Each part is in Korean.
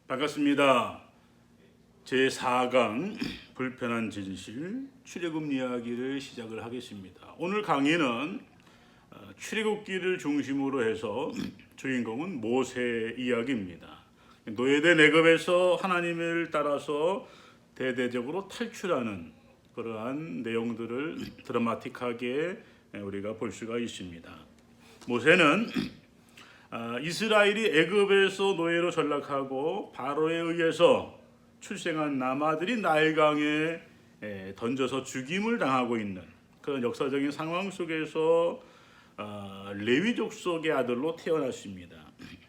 반갑습니다. 제4강 불편한 진실 출애굽 이야기를 시작을 하겠습니다. 오늘 강의는 출애굽기를 중심으로 해서 주인공은 모세 이야기입니다. 노예된 애굽에서 하나님을 따라서 대대적으로 탈출하는 그러한 내용들을 드라마틱하게 우리가 볼 수가 있습니다. 모세는 이스라엘이 애굽에서 노예로 전락하고 바로에 의해서 출생한 남아들이 나일강에 던져서 죽임을 당하고 있는 그런 역사적인 상황 속에서 레위 족속의 아들로 태어났습니다.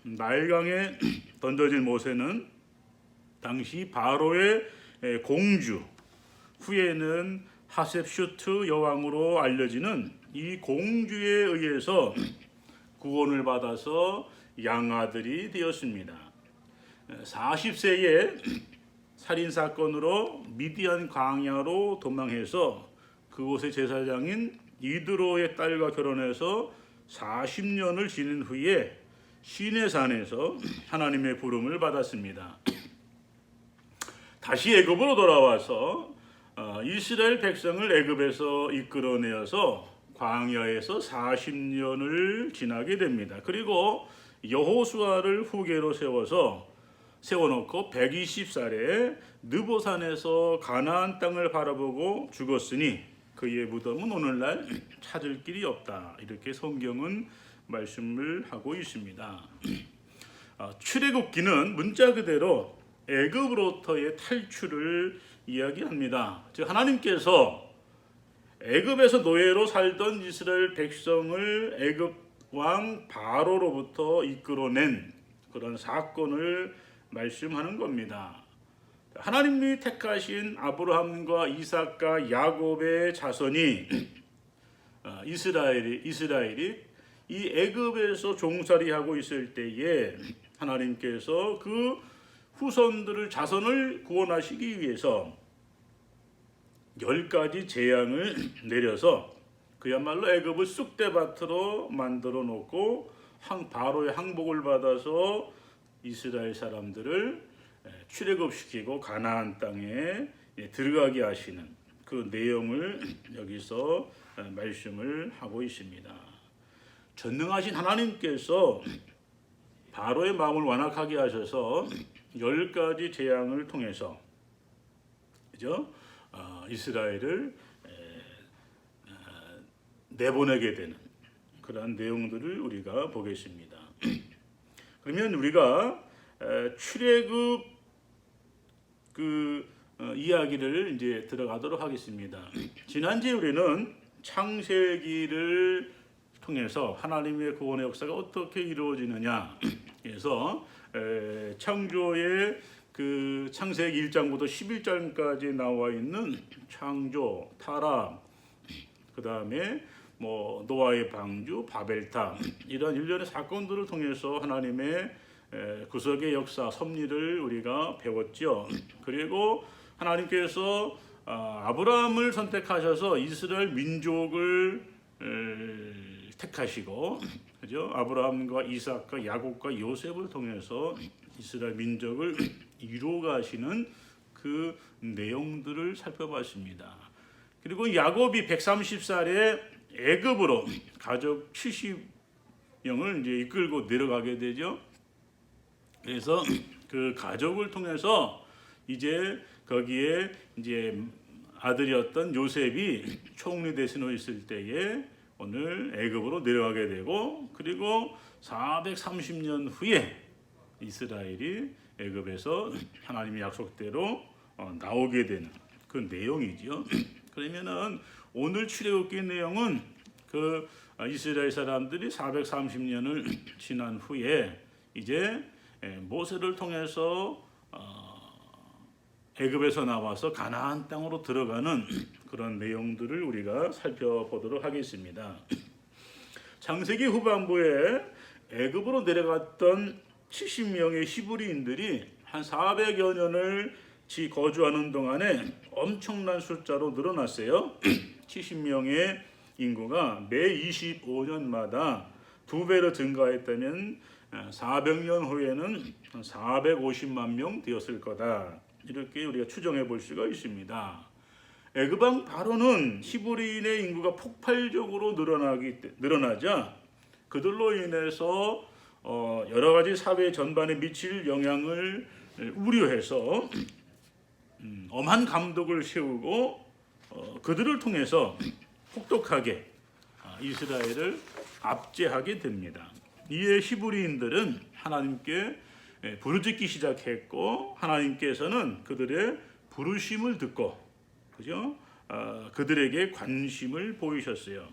나일강에 던져진 모세는 당시 바로의 공주, 후에는 하셉슈트 여왕으로 알려지는 이 공주에 의해서 구원을 받아서 양아들이 되었습니다. 40세에 살인사건으로 미디안 광야로 도망해서 그곳의 제사장인 이드로의 딸과 결혼해서 40년을 지낸 후에 시내산에서 하나님의 부름을 받았습니다. 다시 애굽으로 돌아와서 이스라엘 백성을 애굽에서 이끌어내어서 광야에서 40년을 지나게 됩니다. 그리고 여호수아를 후계로 세워놓고 120살에 느보산에서 가나안 땅을 바라보고 죽었으니 그의 무덤은 오늘날 찾을 길이 없다. 이렇게 성경은 말씀을 하고 있습니다. 출애굽기는 문자 그대로 애굽으로부터의 탈출을 이야기합니다. 즉 하나님께서 애굽에서 노예로 살던 이스라엘 백성을 애굽 왕 바로로부터 이끌어낸 그런 사건을 말씀하는 겁니다. 하나님이 택하신 아브라함과 이삭과 야곱의 자손이 이스라엘이 이 애굽에서 종살이하고 있을 때에 하나님께서 그 후손들을 자손을 구원하시기 위해서 10가지 재앙을 내려서 그야말로 애굽을 쑥대밭으로 만들어 놓고 바로의 항복을 받아서 이스라엘 사람들을 출애굽시키고 가나안 땅에 들어가게 하시는 그 내용을 여기서 말씀을 하고 있습니다. 전능하신 하나님께서 바로의 마음을 완악하게 하셔서 10가지 재앙을 통해서 그죠? 이스라엘을 내보내게 되는 그런 내용들을 우리가 보겠습니다. 그러면 우리가 출애굽 이야기를 이제 들어가도록 하겠습니다. 지난주에 우리는 창세기를 통해서 하나님의 구원의 역사가 어떻게 이루어지느냐 해서 창조의 그 창세기 1장부터 11장까지 나와 있는 창조, 타락, 그 다음에 노아의 방주, 바벨탑 이런 일련의 사건들을 통해서 하나님의 구속의 역사, 섭리를 우리가 배웠죠. 그리고 하나님께서 아브라함을 선택하셔서 이스라엘 민족을 택하시고, 그죠? 아브라함과 이삭과 야곱과 요셉을 통해서 이스라엘 민족을 이루어가시는 그 내용들을 살펴봤습니다. 그리고 야곱이 130살에 애굽으로 가족 70명을 이제 이끌고 내려가게 되죠. 그래서 그 가족을 통해서 이제 거기에 이제 아들이었던 요셉이 총리 대신으로 있을 때에 오늘 애굽으로 내려가게 되고, 그리고 430년 후에 이스라엘이 애굽에서 하나님의 약속대로 나오게 되는 그 내용이죠. 그러면은 오늘 출애굽기 내용은 그 이스라엘 사람들이 430년을 지난 후에 이제 모세를 통해서 애굽에서 나와서 가나안 땅으로 들어가는 그런 내용들을 우리가 살펴보도록 하겠습니다. 창세기 후반부에 애굽으로 내려갔던 70명의 히브리인들이 한 400여 년을 거주하는 동안에 엄청난 숫자로 늘어났어요. 70명의 인구가 매 25년마다 2배로 증가했다면 400년 후에는 450만 명 되었을 거다. 이렇게 우리가 추정해 볼 수가 있습니다. 애굽 왕 바로는 히브리인의 인구가 폭발적으로 늘어나자 그들로 인해서 여러 가지 사회 전반에 미칠 영향을 우려해서 엄한 감독을 세우고 그들을 통해서 혹독하게 이스라엘을 압제하게 됩니다. 이에 히브리인들은 하나님께 부르짖기 시작했고 하나님께서는 그들의 부르심을 듣고 그죠? 그들에게 관심을 보이셨어요.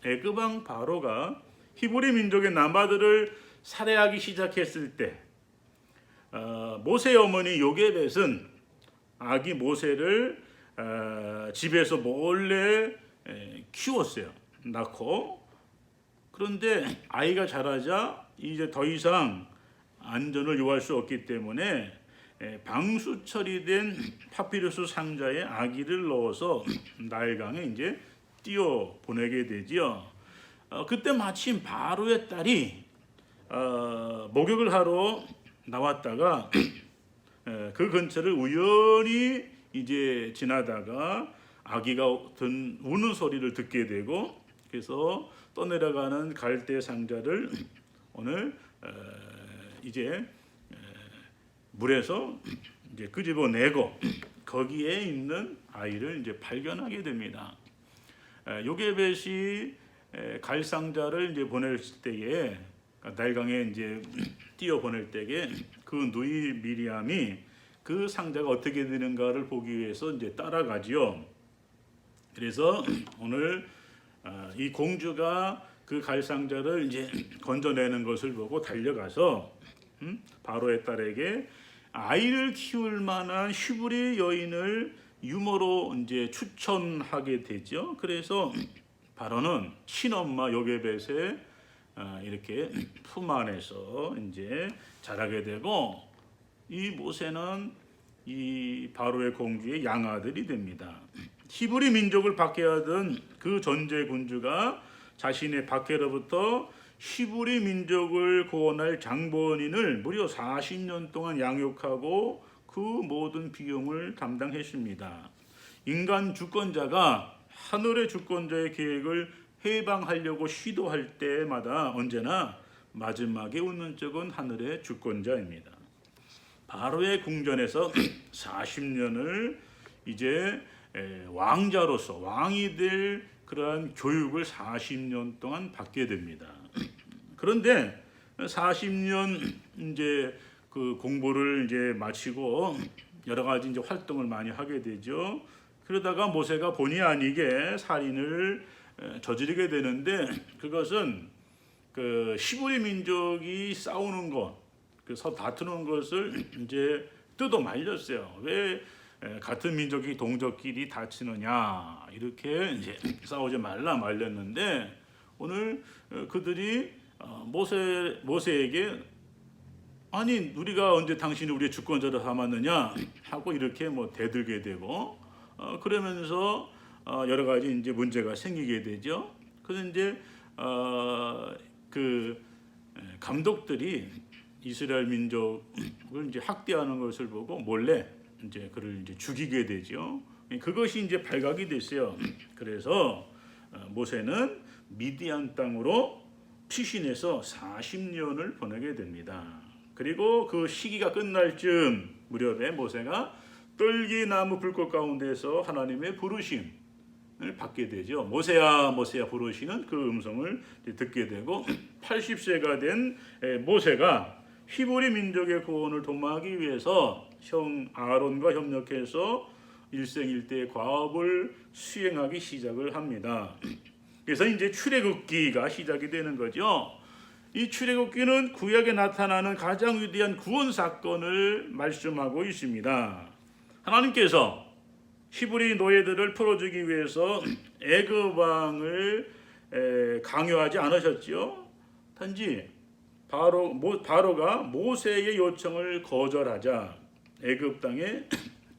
애굽 왕 바로가 히브리 민족의 남아들을 살해하기 시작했을 때 모세의 어머니 요게벳은 아기 모세를 집에서 몰래 키웠어요. 낳고 그런데 아이가 자라자 이제 더 이상 안전을 요할 수 없기 때문에 방수 처리된 파피루스 상자에 아기를 넣어서 나일강에 이제 띄워 보내게 되지요. 그때 마침 바로의 딸이 목욕을 하러 나왔다가 그 근처를 우연히 이제 지나다가 아기가 우는 소리를 듣게 되고 그래서 떠내려가는 갈대 상자를 오늘 이제 물에서 이제 끄집어내고 거기에 있는 아이를 이제 발견하게 됩니다. 요게벳이 갈 상자를 이제 보낼 때에 나일강에 이제 띄어 보낼 때에 그 누이 미리암이 그 상자가 어떻게 되는가를 보기 위해서 이제 따라가지요. 그래서 오늘 이 공주가 그 갈 상자를 이제 건져내는 것을 보고 달려가서 바로의 딸에게 아이를 키울 만한 히브리 여인을 유모로 이제 추천하게 되죠. 그래서 바로는 친엄마 요게벳의 이렇게 품 안에서 이제 자라게 되고 이 모세는 이 바로의 공주의 양아들이 됩니다. 히브리 민족을 박해하던 그 전제 군주가 자신의 박해로부터 히브리 민족을 구원할 장본인을 무려 40년 동안 양육하고 그 모든 비용을 담당했습니다. 인간 주권자가 하늘의 주권자의 계획을 해방하려고 시도할 때마다 언제나 마지막에 웃는 쪽은 하늘의 주권자입니다. 바로의 궁전에서 40년을 이제 왕자로서 왕이 될 그러한 교육을 40년 동안 받게 됩니다. 그런데 40년 이제 그 공부를 이제 마치고 여러 가지 이제 활동을 많이 하게 되죠. 그러다가 모세가 본의 아니게 살인을 저지르게 되는데 그것은 그 히브리 민족이 싸우는 것, 그래서 다투는 것을 이제 뜯어 말렸어요. 왜 같은 민족이 동족끼리 다치느냐 이렇게 이제 싸우지 말라 말렸는데 오늘 그들이 모세에게 아니 우리가 언제 당신이 우리의 주권자를 삼았느냐 하고 이렇게 뭐 대들게 되고 그러면서 여러 가지 이제 문제가 생기게 되죠. 그래서 이제 그 감독들이 이스라엘 민족을 이제 학대하는 것을 보고 몰래 이제 그를 이제 죽이게 되죠. 그것이 이제 발각이 됐어요. 그래서 모세는 미디안 땅으로 피신해서 40년을 보내게 됩니다. 그리고 그 시기가 끝날 즈음 무렵에 모세가 떨기나무 불꽃 가운데서 하나님의 부르심을 받게 되죠. 모세야 모세야 부르시는 그 음성을 듣게 되고 80세가 된 모세가 히브리 민족의 구원을 도모하기 위해서 형 아론과 협력해서 일생일대의 과업을 수행하기 시작을 합니다. 그래서 이제 출애굽기가 시작이 되는 거죠. 이 출애굽기는 구약에 나타나는 가장 위대한 구원 사건을 말씀하고 있습니다. 하나님께서 히브리 노예들을 풀어주기 위해서 애굽 왕을 강요하지 않으셨죠. 단지 바로가 모세의 요청을 거절하자 애굽 땅에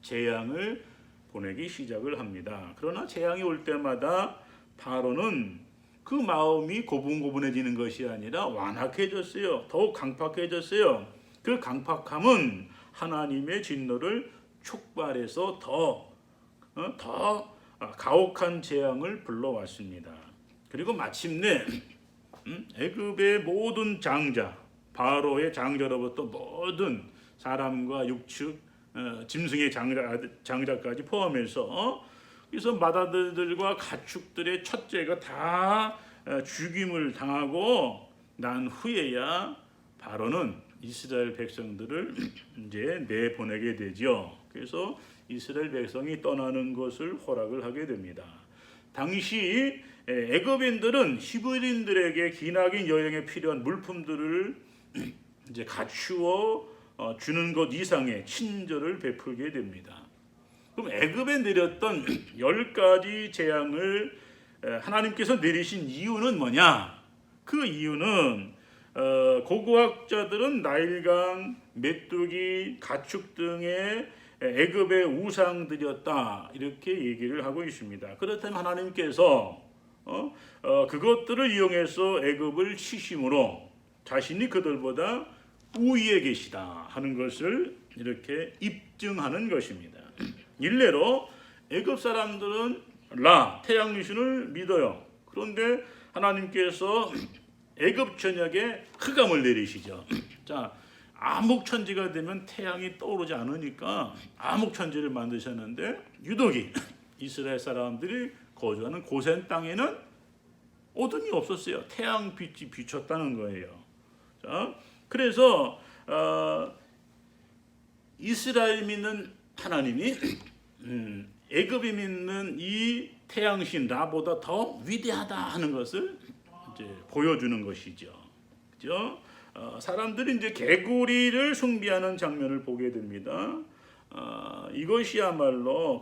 재앙을 보내기 시작을 합니다. 그러나 재앙이 올 때마다 바로는 그 마음이 고분고분해지는 것이 아니라 완악해졌어요. 더욱 강팍해졌어요. 그 강팍함은 하나님의 진노를 촉발해서 더 가혹한 재앙을 불러왔습니다. 그리고 마침내 애굽의 모든 장자, 바로의 장자로부터 모든 사람과 육축, 짐승의 장자까지 포함해서 그래서 맏아들들과 가축들의 첫째가 다 죽임을 당하고 난 후에야 바로는 이스라엘 백성들을 이제 내보내게 되죠. 그래서 이스라엘 백성이 떠나는 것을 허락을 하게 됩니다. 당시 애굽인들은 히브리인들에게 기나긴 여행에 필요한 물품들을 이제 갖추어 주는 것 이상의 친절을 베풀게 됩니다. 그럼 애굽에 내렸던 10가지 재앙을 하나님께서 내리신 이유는 뭐냐? 그 이유는 고고학자들은 나일강, 메뚜기, 가축 등의 애굽의 우상들이었다 이렇게 얘기를 하고 있습니다. 그렇다면 하나님께서 그것들을 이용해서 애굽을 치심으로 자신이 그들보다 우위에 계시다 하는 것을 이렇게 입증하는 것입니다. 일례로 애굽 사람들은 태양신을 믿어요. 그런데 하나님께서 애굽 전역에 흑암을 내리시죠. 자, 암흑천지가 되면 태양이 떠오르지 않으니까 암흑천지를 만드셨는데 유독이 이스라엘 사람들이 거주하는 고센 땅에는 어둠이 없었어요. 태양빛이 비쳤다는 거예요. 자, 그래서 이스라엘 믿는 하나님이 애굽이 믿는 이 태양신 라보다 더 위대하다 하는 것을 이제 보여주는 것이죠. 그죠? 사람들이 이제 개구리를 숭배하는 장면을 보게 됩니다. 그것이야말로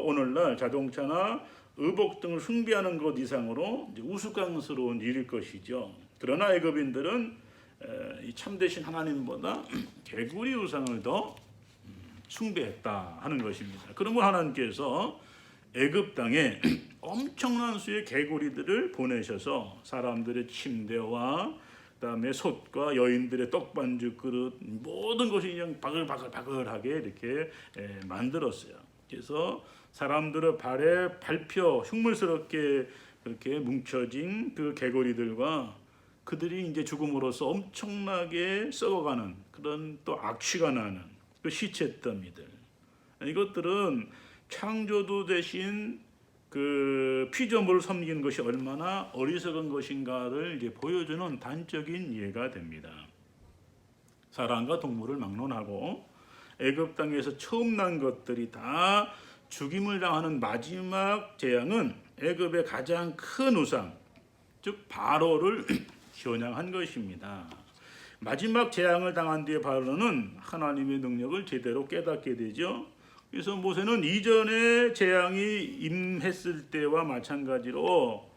오늘날 자동차나 의복 등을 숭배하는 것 이상으로 이제 우스꽝스러운 일일 것이죠. 그러나 애굽인들은 이 참되신 하나님보다 개구리 우상을 더 숭배했다 하는 것입니다. 그러면 하나님께서 애굽 땅에 엄청난 수의 개구리들을 보내셔서 사람들의 침대와 그다음에 솥과 여인들의 떡반죽 그릇 모든 것이 그냥 바글바글하게 이렇게 만들었어요. 그래서 사람들의 발에 밟혀 흉물스럽게 그렇게 뭉쳐진 그 개구리들과 그들이 이제 죽음으로써 엄청나게 썩어가는 그런 또 악취가 나는 그 시체 더미들, 이것들은 창조주 대신 그 피조물을 섬기는 것이 얼마나 어리석은 것인가를 이제 보여주는 단적인 예가 됩니다. 사람과 동물을 막론하고 애굽 땅에서 처음 난 것들이 다 죽임을 당하는 마지막 재앙은 애굽의 가장 큰 우상, 즉 바로를 겨냥한 것입니다. 마지막 재앙을 당한 뒤에 바로는 하나님의 능력을 제대로 깨닫게 되죠. 그래서 모세는 이전에 재앙이 임했을 때와 마찬가지로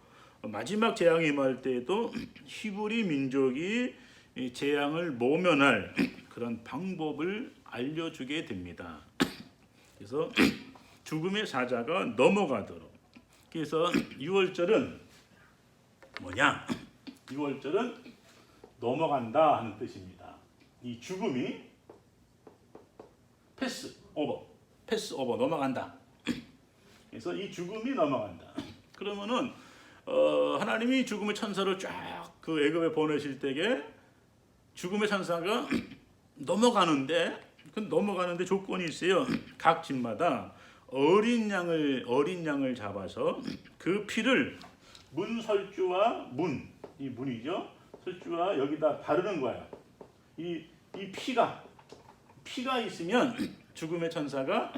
마지막 재앙이 임할 때에도 히브리 민족이 재앙을 모면할 그런 방법을 알려주게 됩니다. 그래서 죽음의 사자가 넘어가도록. 그래서 6월절은 뭐냐? 6월절은 넘어간다 하는 뜻입니다. 이 죽음이 패스오버 넘어간다. 그래서 이 죽음이 넘어간다. 그러면은 하나님이 죽음의 천사를 쫙 그 애굽에 보내실 때에 죽음의 천사가 넘어가는데 조건이 있어요. 각 집마다 어린 양을 잡아서 그 피를 문설주와 이 문이죠. 설주와 여기다 바르는 거야. 이 피가 있으면 죽음의 천사가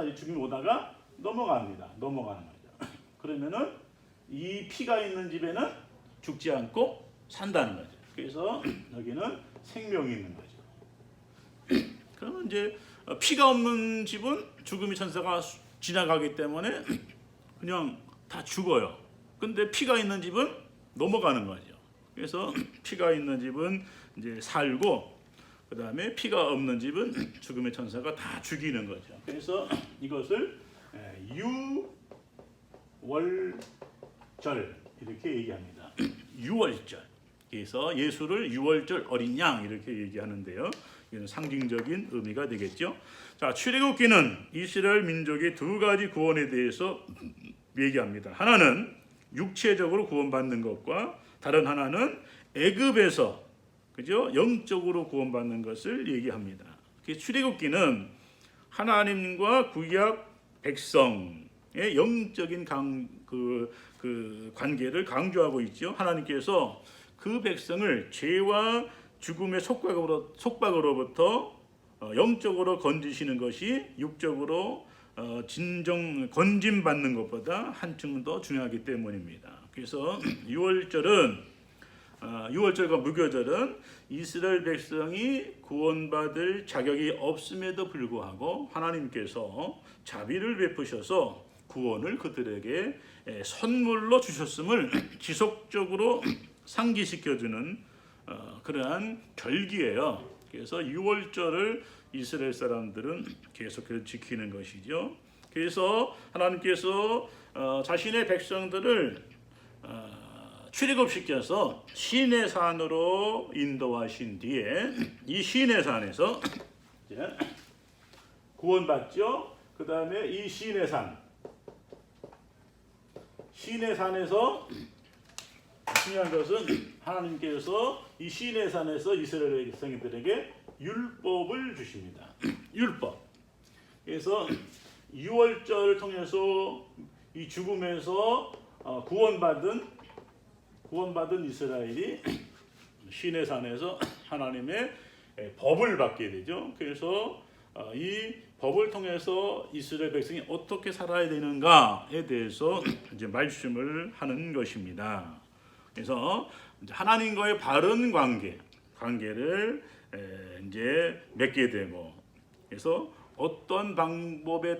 이제 죽음이 오다가 넘어가는 거죠. 그러면은 이 피가 있는 집에는 죽지 않고 산다는 거죠. 그래서 여기는 생명이 있는 거죠. 그러면 이제 피가 없는 집은 죽음의 천사가 지나가기 때문에 그냥 다 죽어요. 근데 피가 있는 집은 넘어가는 거죠. 그래서 피가 있는 집은 이제 살고 그다음에 피가 없는 집은 죽음의 천사가 다 죽이는 거죠. 그래서 이것을 유월절 이렇게 얘기합니다. 유월절. 그래서 예수를 유월절 어린 양 이렇게 얘기하는데요. 이건 상징적인 의미가 되겠죠. 자, 출애굽기는 이스라엘 민족의 두 가지 구원에 대해서 얘기합니다. 하나는 육체적으로 구원받는 것과 다른 하나는 애굽에서 그죠? 영적으로 구원받는 것을 얘기합니다. 출애굽기는 하나님과 구약 백성의 영적인 관계를 강조하고 있죠. 하나님께서 그 백성을 죄와 죽음의 속박으로부터 영적으로 건지시는 것이 육적으로 진정 건짐받는 것보다 한층 더 중요하기 때문입니다. 그래서 유월절과 무교절은 이스라엘 백성이 구원받을 자격이 없음에도 불구하고 하나님께서 자비를 베푸셔서 구원을 그들에게 선물로 주셨음을 지속적으로 상기시켜주는 그러한 절기예요. 그래서 유월절을 이스라엘 사람들은 계속해서 지키는 것이죠. 그래서 하나님께서 자신의 백성들을 출애굽시켜서 시내산으로 인도하신 뒤에 이 시내산에서 구원받죠. 그 다음에 이 시내산에서 중요한 것은 하나님께서 이 시내산에서 이스라엘 백성들에게 율법을 주십니다. 율법. 그래서 유월절을 통해서 이 죽음에서 구원받은 이스라엘이 시내산에서 하나님의 법을 받게 되죠. 그래서 이 법을 통해서 이스라엘 백성이 어떻게 살아야 되는가에 대해서 이제 말씀을 하는 것입니다. 그래서 하나님과의 바른 관계를 이제 맺게 되고, 그래서 어떤 방식에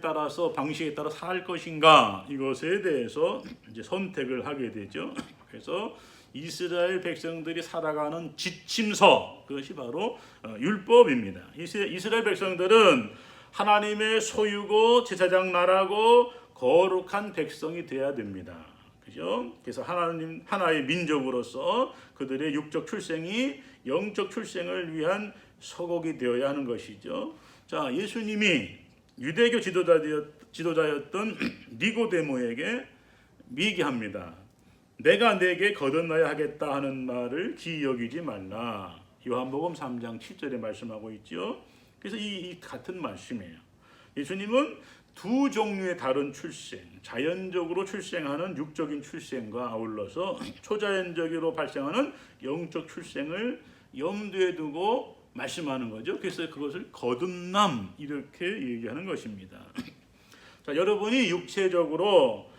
따라 살 것인가 이것에 대해서 이제 선택을 하게 되죠. 그래서 이스라엘 백성들이 살아가는 지침서, 그것이 바로 율법입니다. 이스라엘 백성들은 하나님의 소유고 제사장 나라고 거룩한 백성이 되어야 됩니다. 그죠? 그래서 하나의 민족으로서 그들의 육적 출생이 영적 출생을 위한 서곡이 되어야 하는 것이죠. 자, 예수님이 유대교 지도자였던 니고데모에게 얘기합니다. 내가 내게 거듭나야 하겠다 하는 말을 기여기지 말라. 요한복음 3장 7절에 말씀하고 있죠. 그래서 이 같은 말씀이에요. 예수님은 두 종류의 다른 출생, 자연적으로 출생하는 육적인 출생과 아울러서 초자연적으로 발생하는 영적 출생을 염두에 두고 말씀하는 거죠. 그래서 그것을 거듭남 이렇게 얘기하는 것입니다. 자, 여러분이 육체적으로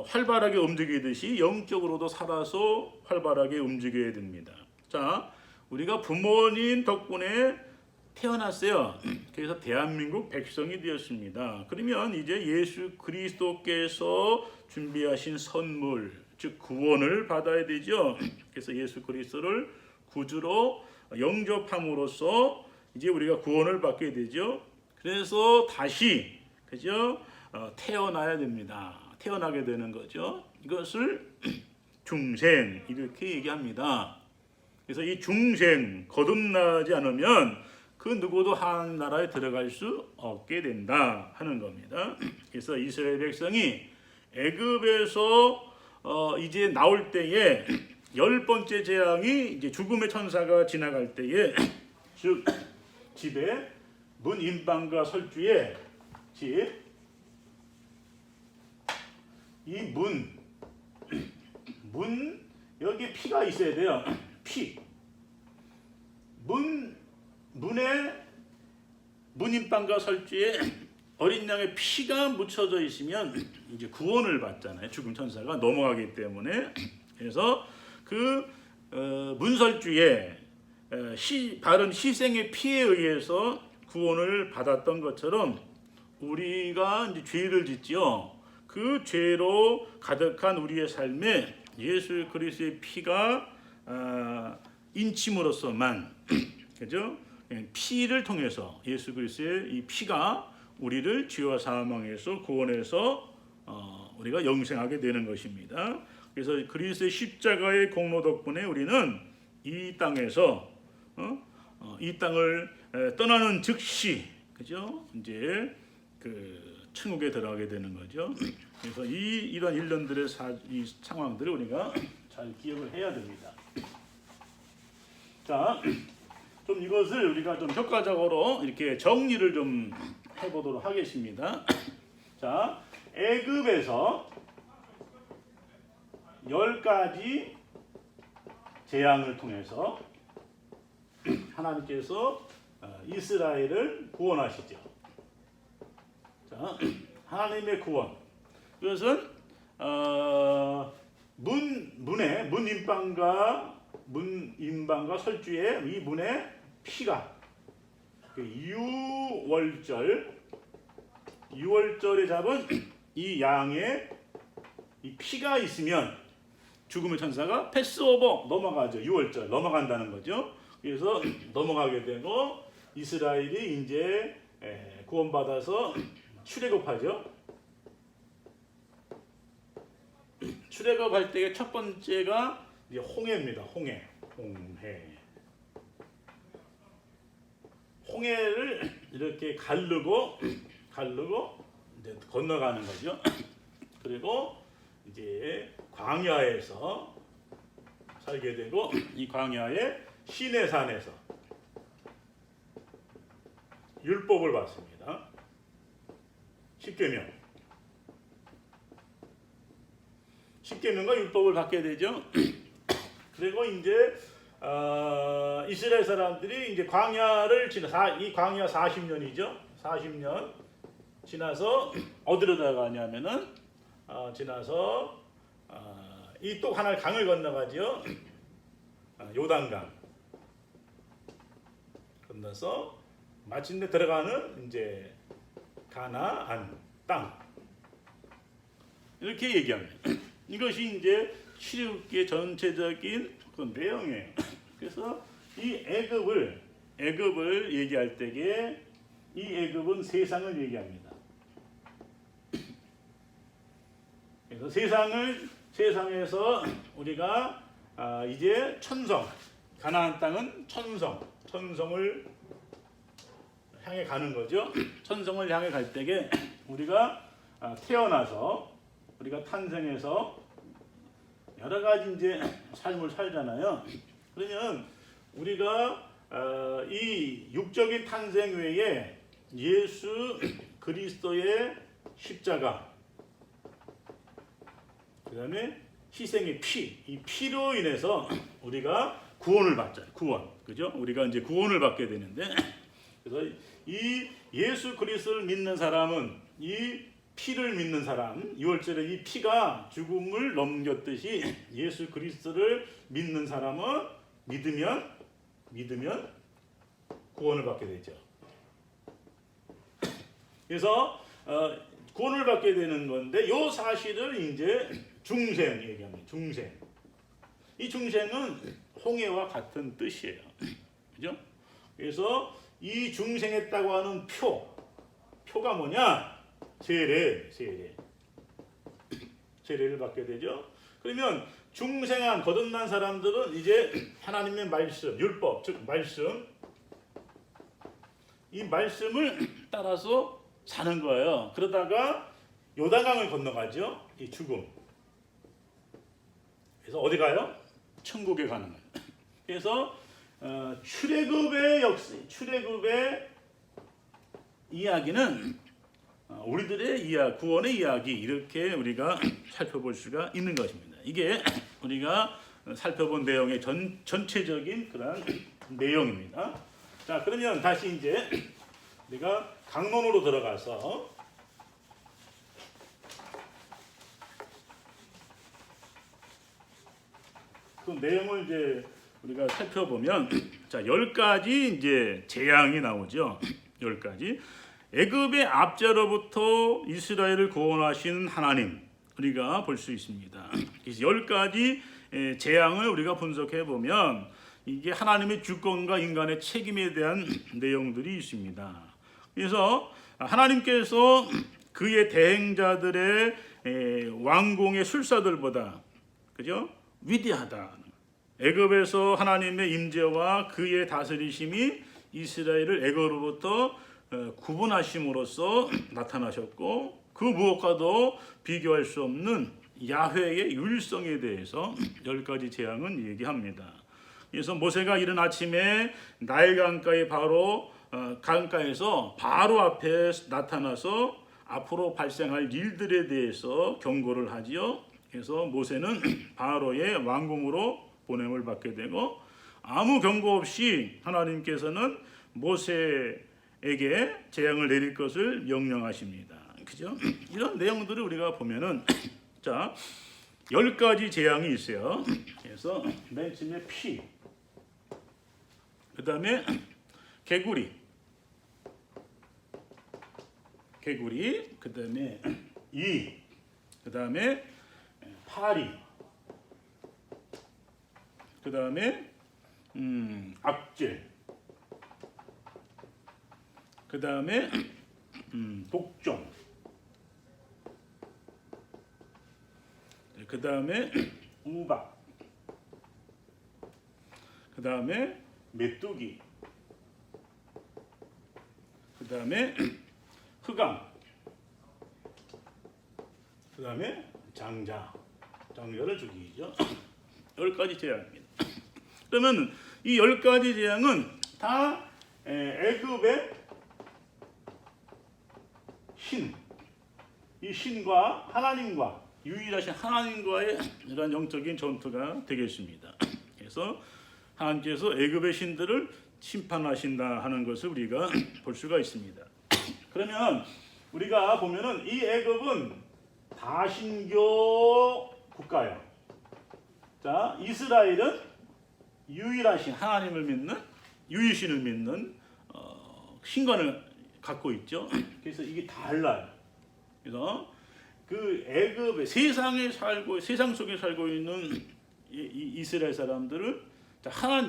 활발하게 움직이듯이 영적으로도 살아서 활발하게 움직여야 됩니다. 자, 우리가 부모님 덕분에 태어났어요. 그래서 대한민국 백성이 되었습니다. 그러면 이제 예수 그리스도께서 준비하신 선물, 즉 구원을 받아야 되죠. 그래서 예수 그리스도를 구주로 영접함으로써 이제 우리가 구원을 받게 되죠. 그래서 다시 그죠? 태어나야 됩니다. 태어나게 되는 거죠. 이것을 중생 이렇게 얘기합니다. 그래서 이 중생 거듭나지 않으면 그 누구도 하나님 나라에 들어갈 수 없게 된다 하는 겁니다. 그래서 이스라엘 백성이 애굽에서 이제 나올 때에 10번째 재앙이 이제 죽음의 천사가 지나갈 때에, 즉 집에 문 임방과 설주에 이 문 여기 피가 있어야 돼요. 피. 문임방과 설주에 어린 양의 피가 묻혀져 있으면 이제 구원을 받잖아요. 죽음 천사가 넘어가기 때문에. 그래서 그 문설주에 바른 희생의 피에 의해서 구원을 받았던 것처럼 우리가 이제 죄를 짓지요. 그 죄로 가득한 우리의 삶에 예수 그리스도의 피가 인침으로서만 그죠? 피를 통해서 예수 그리스도의 이 피가 우리를 죄와 사망에서 구원해서 우리가 영생하게 되는 것입니다. 그래서 그리스도의 십자가의 공로 덕분에 우리는 이 땅에서 이 땅을 떠나는 즉시, 그죠? 이제 그 천국에 들어가게 되는 거죠. 그래서 이런 일련들의 이 상황들을 우리가 잘 기억을 해야 됩니다. 자, 좀 이것을 우리가 좀 효과적으로 이렇게 정리를 좀 해보도록 하겠습니다. 자, 애굽에서 10가지 재앙을 통해서 하나님께서 이스라엘을 구원하시죠. 자, 하나님의 구원. 이것은 문인방과 설주의 이 문의 피가 유월절에 잡은 이 양의 이 피가 있으면 죽음의 천사가 패스오버 넘어가죠. 유월절 넘어간다는 거죠. 그래서 넘어가게 되고 이스라엘이 이제 구원받아서 출애굽하죠. 출애굽할 때의 첫 번째가 이제 홍해입니다. 홍해를 이렇게 가르고 이제 건너가는 거죠. 그리고 이제 광야에서 살게 되고 이 광야의 시내산에서 율법을 받습니다. 십계명과 율법을 받게 되죠. 그리고 이제 이스라엘 사람들이 이제 광야를 이 광야 40년이죠. 40년 지나서 어디로 들어가냐면은 지나서 이 또 하나의 강을 건너가죠. 요단강 건너서 마침내 들어가는 이제 가나안 땅 이렇게 얘기합니다. 이것이 이제 출애굽기의 전체적인 그 내용이에요. 그래서 이 애굽을 얘기할 때에 이 애굽은 세상을 얘기합니다. 그래서 세상에서 우리가 이제 가나안 땅은 천성을 향해 가는 거죠. 천성을 향해 갈 때에 우리가 태어나서 우리가 탄생해서 여러 가지 이제 삶을 살잖아요. 그러면 우리가 이 육적인 탄생 외에 예수 그리스도의 십자가, 그 다음에 희생의 이 피로 인해서 우리가 구원을 받잖아요. 그죠? 우리가 이제 구원을 받게 되는데, 그래서 이 예수 그리스도를 믿는 사람은 이 피를 믿는 사람, 6월절에 이 피가 죽음을 넘겼듯이 예수 그리스도를 믿는 사람은 믿으면 구원을 받게 되죠. 그래서 구원을 받게 되는 건데 이 사실을 이제 중생 얘기합니다. 이 중생은 홍해와 같은 뜻이에요. 그죠? 그래서 이 중생했다고 하는 표가 뭐냐? 세례를 받게 되죠. 그러면 중생한 거듭난 사람들은 이제 하나님의 말씀, 율법, 즉 말씀, 이 말씀을 따라서 사는 거예요. 그러다가 요단강을 건너가죠. 이 죽음. 그래서 어디 가요? 천국에 가는 거예요. 그래서 출애굽의 이야기는 우리들의 구원의 이야기 이렇게 우리가 살펴볼 수가 있는 것입니다. 이게 우리가 살펴본 내용의 전체적인 그런 내용입니다. 자, 그러면 다시 이제 우리가 강론으로 들어가서 그 내용을 이제 우리가 살펴보면 자, 10가지 이제 재앙이 나오죠. 10가지. 애굽의 압제로부터 이스라엘을 구원하신 하나님 우리가 볼 수 있습니다. 그래서 10가지 재앙을 우리가 분석해 보면 이게 하나님의 주권과 인간의 책임에 대한 내용들이 있습니다. 그래서 하나님께서 그의 대행자들의 왕궁의 술사들보다 그죠? 위대하다. 애굽에서 하나님의 임재와 그의 다스리심이 이스라엘을 애굽으로부터 구분하심으로써 나타나셨고, 그 무엇과도 비교할 수 없는 야훼의 율성에 대해서 10가지 재앙은 얘기합니다. 그래서 모세가 이른 아침에 나일 강가에 바로 강가에서 바로 앞에 나타나서 앞으로 발생할 일들에 대해서 경고를 하지요. 그래서 모세는 바로의 왕궁으로 보냄을 받게 되고, 아무 경고 없이 하나님께서는 모세에게 재앙을 내릴 것을 명령하십니다. 그죠? 이런 내용들을 우리가 보면은 자, 10가지 재앙이 있어요. 그래서 맨 처음에 피, 그 다음에 개구리, 그 다음에 이, 그 다음에 파리, 그 다음에 악질, 그 다음에 독종, 그 다음에 우박, 그 다음에 메뚜기, 그 다음에 흑암, 그 다음에 장자를 죽이죠. 10가지 재앙입니다. 그러면 이 10가지 재앙은 다 애굽의 신, 이 신과 하나님과 유일하신 하나님과의 이런 영적인 전투가 되겠습니다. 그래서 하나님께서 애굽의 신들을 심판하신다 하는 것을 우리가 볼 수가 있습니다. 그러면 우리가 보면은 이 애굽은 다신교 국가예요. 자, 이스라엘은 유일하신 하나님을 믿는, 유일신을 믿는 신관을 갖고 있죠. 그래서 이게 달라요. 그래서 그 애굽의 세상 속에 살고 있는 이스라엘 사람들은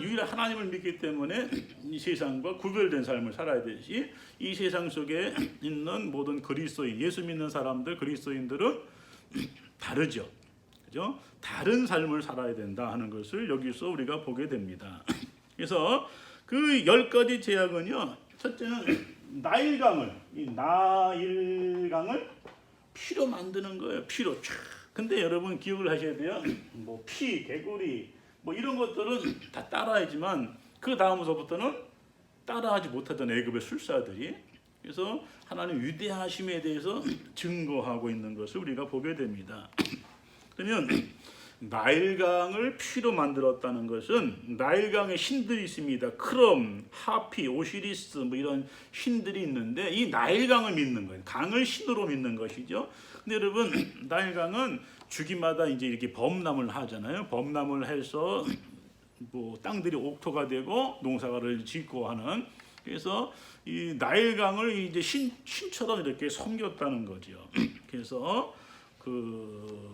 유일한 하나님을 믿기 때문에 이 세상과 구별된 삶을 살아야 되지, 이 세상 속에 있는 모든 그리스도인, 예수 믿는 사람들, 그리스도인들은 다르죠. 그죠? 다른 삶을 살아야 된다 하는 것을 여기서 우리가 보게 됩니다. 그래서 그 10가지 재앙은요, 첫째는 나일강을 피로 만드는 거예요. 피로 촥. 근데 여러분 기억을 하셔야 돼요. 뭐 피, 개구리 뭐 이런 것들은 다 따라하지만 그 다음서부터는 따라하지 못하던 애굽의 술사들이, 그래서 하나님 위대하심에 대해서 증거하고 있는 것을 우리가 보게 됩니다. 그러면 나일강을 피로 만들었다는 것은 나일강에 신들이 있습니다. 크롬, 하피, 오시리스 뭐 이런 신들이 있는데 이 나일강을 믿는 거예요. 강을 신으로 믿는 것이죠. 근데 여러분, 나일강은 주기마다 이제 이렇게 범람을 하잖아요. 범람을 해서 뭐 땅들이 옥토가 되고 농사를 짓고 하는, 그래서 이 나일강을 이제 신처럼 이렇게 섬겼다는 거죠. 그래서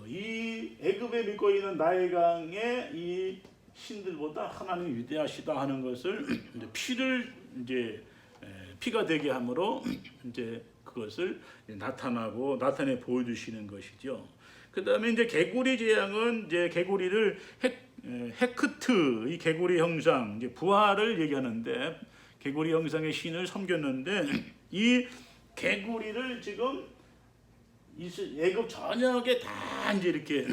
이 애굽에 믿고 있는 나일강의 이 신들보다 하나님이 위대하시다 하는 것을 이제 피가 되게 함으로 이제 그것을 나타내 보여주시는 것이죠. 그 다음에 이제 개구리 재앙은 이제 개구리를 헤크트, 이 개구리 형상, 이제 부활을 얘기하는데 개구리 형상의 신을 섬겼는데 이 개구리를 지금 애굽 전역에 다 이제 이렇게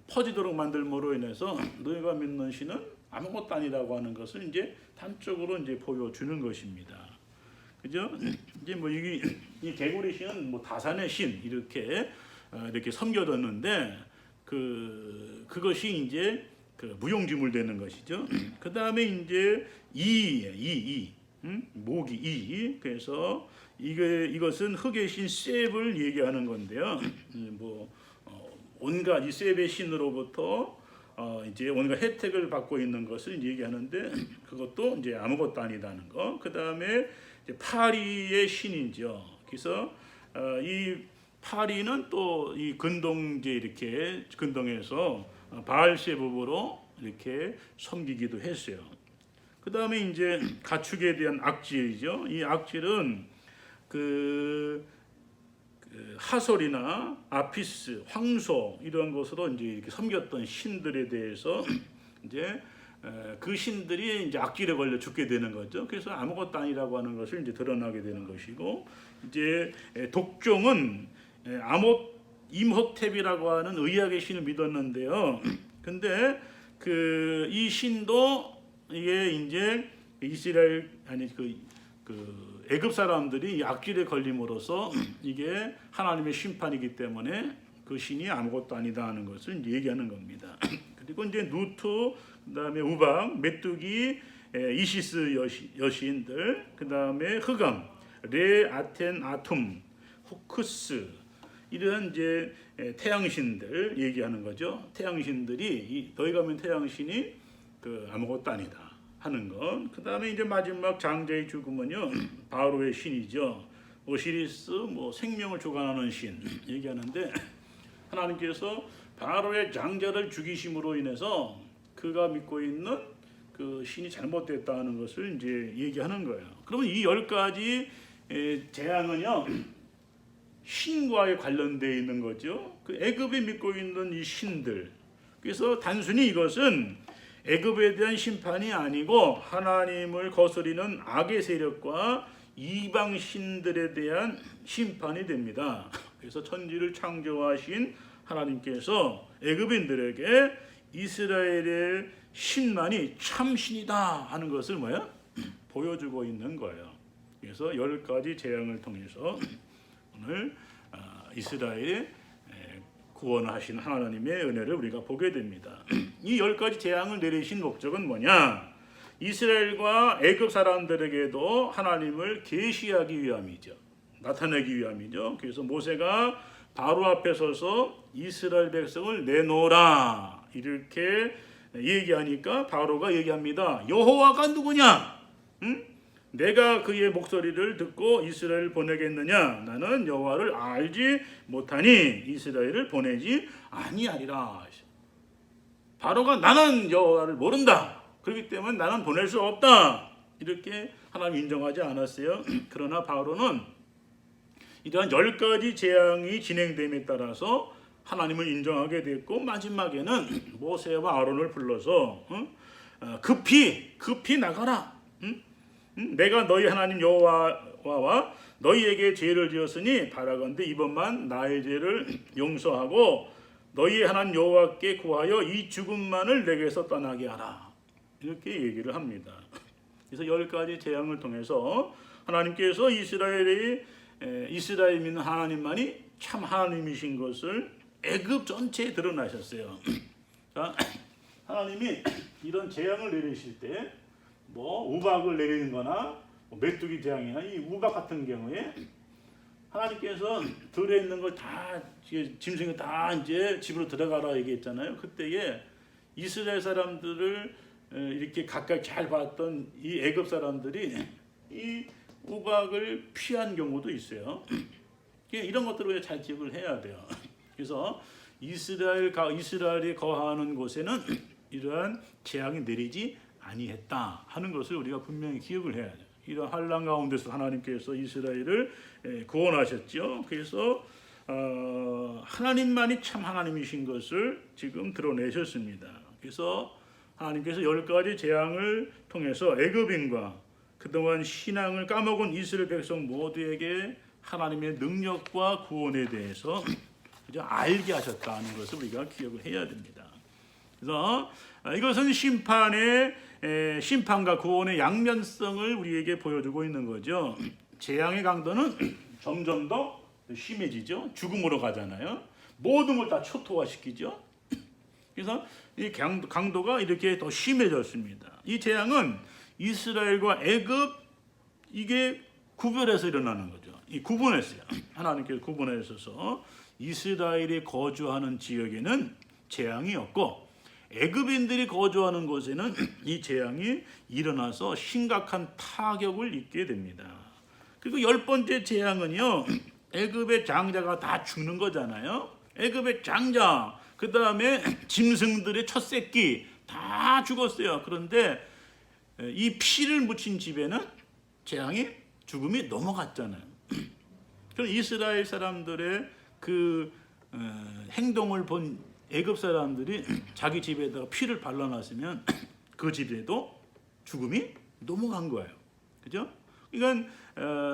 퍼지도록 만들므로 인해서 너희가 믿는 신은 아무것도 아니라고 하는 것을 이제 단적으로 이제 보여주는 것입니다. 그죠? 이제 뭐 이 개구리 신은 뭐 다산의 신 이렇게 섬겨뒀는데 그것이 이제 무용지물 되는 것이죠. 그 다음에 이제 모기. 그래서 이것은 흙의 신 셉을 얘기하는 건데요. 온갖 이 셉의 신으로부터 이제 온갖 혜택을 받고 있는 것을 얘기하는데 그것도 이제 아무것도 아니다는 거. 그 다음에 파리의 신이죠. 그래서 이 파리는 또 이 근동에서 바알세붑으로 이렇게 섬기기도 했어요. 그 다음에 이제 가축에 대한 악질이죠. 이 악질은 하솔이나 아피스, 황소 이런 것으로 이제 이렇게 섬겼던 신들에 대해서 이제 그 신들이 이제 악질에 걸려 죽게 되는 거죠. 그래서 아무것도 아니라고 하는 것을 이제 드러나게 되는 것이고, 이제 독종은 임호텝이라고 하는 의학의 신을 믿었는데요. 근데 이 신도 이게 이제 이스라엘 그 애굽 사람들이 악질에 걸림으로써 이게 하나님의 심판이기 때문에 그 신이 아무것도 아니다 하는 것을 이제 얘기하는 겁니다. 그리고 이제 누트, 그다음에 우박, 메뚜기, 이시스 여신들, 그다음에 흑암, 레, 아텐, 아툼, 후크스 이런 이제 태양신들 얘기하는 거죠. 태양신들이 더해 가면 태양신이 그 아무것도 아니다 하는 것. 그다음에 이제 마지막 장자의 죽음은요, 바로의 신이죠. 오시리스, 생명을 주관하는 신 얘기하는데, 하나님께서 바로의 장자를 죽이심으로 인해서 그가 믿고 있는 그 신이 잘못됐다는 것을 이제 얘기하는 거예요. 그러면 이 10가지 재앙은요, 신과에 관련되어 있는 거죠. 그 애굽이 믿고 있는 이 신들. 그래서 단순히 이것은 애굽에 대한 심판이 아니고 하나님을 거스리는 악의 세력과 이방 신들에 대한 심판이 됩니다. 그래서 천지를 창조하신 하나님께서 애굽인들에게 이스라엘의 신만이 참신이다 하는 것을 보여주고 있는 거예요. 그래서 10가지 재앙을 통해서 오늘 이스라엘의 구원하신 하나님의 은혜를 우리가 보게 됩니다. 이 10가지 재앙을 내리신 목적은 뭐냐? 이스라엘과 애굽 사람들에게도 하나님을 계시하기 위함이죠. 나타내기 위함이죠. 그래서 모세가 바로 앞에 서서 이스라엘 백성을 내놓으라 이렇게 얘기하니까 바로가 얘기합니다. 여호와가 누구냐? 내가 그의 목소리를 듣고 이스라엘을 보내겠느냐? 나는 여호와를 알지 못하니 이스라엘을 보내지 아니하리라. 바로가 나는 여호와를 모른다. 그렇기 때문에 나는 보낼 수 없다. 이렇게 하나님 인정하지 않았어요. 그러나 바로는 이러한 10가지 재앙이 진행됨에 따라서 하나님을 인정하게 됐고, 마지막에는 모세와 아론을 불러서 급히 나가라. 내가 너희 하나님 여호와와 너희에게 죄를 지었으니 바라건대 이번만 나의 죄를 용서하고 너희 하나님 여호와께 구하여 이 죽음만을 내게서 떠나게 하라. 이렇게 얘기를 합니다. 그래서 10가지 재앙을 통해서 하나님께서 이스라엘 믿는 하나님만이 참 하나님이신 것을 애굽 전체에 드러나셨어요. 자, 하나님이 이런 재앙을 내리실 때 우박을 내리는 거나 메뚜기 재앙이나 이 우박 같은 경우에 하나님께서 들에 있는 걸 다 짐승이 다 이제 집으로 들어가라 얘기했잖아요. 그때에 이스라엘 사람들을 이렇게 가까이 잘 봤던 이 애굽 사람들이 이 우박을 피한 경우도 있어요. 이런 것들을 잘 기억을 해야 돼요. 그래서 이스라엘이 거하는 곳에는 이러한 재앙이 내리지 아니했다 하는 것을 우리가 분명히 기억을 해야 돼요. 이런 환난 가운데서 하나님께서 이스라엘을 구원하셨죠. 그래서 하나님만이 참 하나님이신 것을 지금 드러내셨습니다. 그래서 하나님께서 10가지 재앙을 통해서 애굽인과 그동안 신앙을 까먹은 이스라엘 백성 모두에게 하나님의 능력과 구원에 대해서 알게 하셨다는 것을 우리가 기억을 해야 됩니다. 그래서 이것은 심판과 구원의 양면성을 우리에게 보여주고 있는 거죠. 재앙의 강도는 점점 더 심해지죠. 죽음으로 가잖아요. 모든 걸 다 초토화시키죠. 그래서 이 강도가 이렇게 더 심해졌습니다. 이 재앙은 이스라엘과 애굽 이게 구별해서 일어나는 거죠. 이 구분했어요. 하나님께서 구분하셔서 이스라엘이 거주하는 지역에는 재앙이 없고 애굽인들이 거주하는 곳에는 이 재앙이 일어나서 심각한 타격을 입게 됩니다. 그리고 10번째 재앙은요, 애굽의 장자가 다 죽는 거잖아요. 애굽의 장자, 그 다음에 짐승들의 첫 새끼 다 죽었어요. 그런데 이 피를 묻힌 집에는 죽음이 넘어갔잖아요. 그럼 이스라엘 사람들의 그 행동을 본 애굽 사람들이 자기 집에다가 피를 발라놨으면 그 집에도 죽음이 넘어간 거예요. 그죠? 그러니까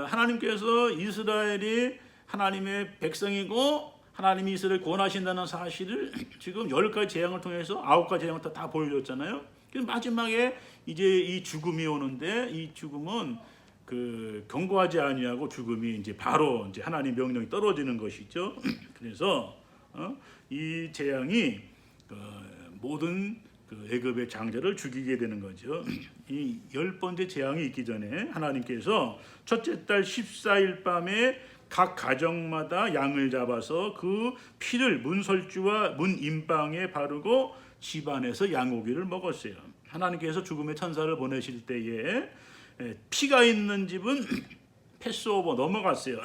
하나님께서 이스라엘이 하나님의 백성이고 하나님이 이스라엘 구원하신다는 사실을 지금 10가지 재앙을 통해서 9가지 재앙을 다 보여줬잖아요. 그래서 마지막에 이제 이 죽음이 오는데 이 죽음은 그 경고하지 아니하고 죽음이 이제 바로 이제 하나님 명령이 떨어지는 것이죠. 그래서 이 재앙이 모든 그 애굽의 장자를 죽이게 되는 거죠. 이 10번째 재앙이 있기 전에 하나님께서 첫째 달 14일 밤에 각 가정마다 양을 잡아서 그 피를 문설주와 문 임방에 바르고 집안에서 양고기를 먹었어요. 하나님께서 죽음의 천사를 보내실 때에 피가 있는 집은 패스오버 넘어갔어요.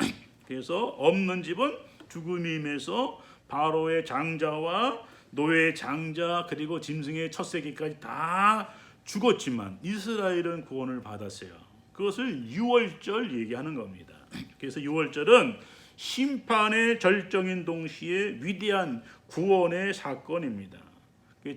그래서 없는 집은 죽음이 임해서 바로의 장자와 노예의 장자 그리고 짐승의 첫 새끼까지 다 죽었지만 이스라엘은 구원을 받았어요. 그것을 유월절 얘기하는 겁니다. 그래서 유월절은 심판의 절정인 동시에 위대한 구원의 사건입니다.